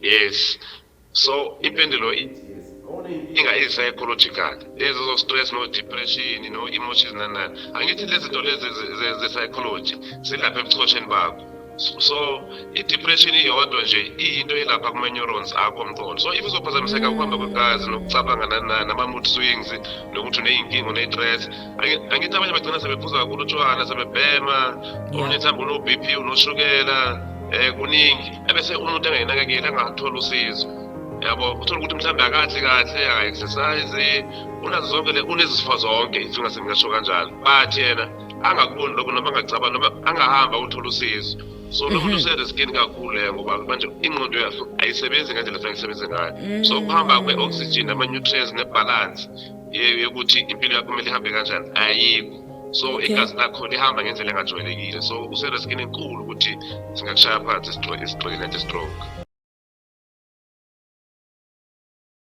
Yes. So impendulo inga psychological. There's also stress, no depression, emotions nana. Angithi lezi zinto lezi ze-psychology silapha ebuchosheni bakho. So i-depression iyodwa nje iyinto elapha kuma-neurons akho omqondo. So if uzophazamiseka ukuhamba kwegazi nokucabanga nama-mood swings nokuthi uney'nkinga une-stress, angithi abanye bagcina sebephuza kakhulu utshwala sebebhema, omunye mhlawumbe uno-B_P unoshukela kuningi ebese umuntu engayinakekeli angathola usizo. Yabo uthola ukuthi mhlawumbe akadli kahle aka-exercise unazo zonke unezifo zonke if ngingasho kanjalo but yena angakuboni lokho noma angacabani noma angahamba uthola usizo. So lo muntu useriskini kakhulu ngoba manje ingqondo yakhe ayisebenzi ngendlela efanele isebenze ngayo. So ukuhamba kwe-oxygen ama-nutrients ne-balance yokuthi impilo yakho kumele ihambe kanjani ayikho. So igazi lakho lihamba ngendlela engajwayelekile. So useriskini enkulu ukuthi singakushaya phansi istroke.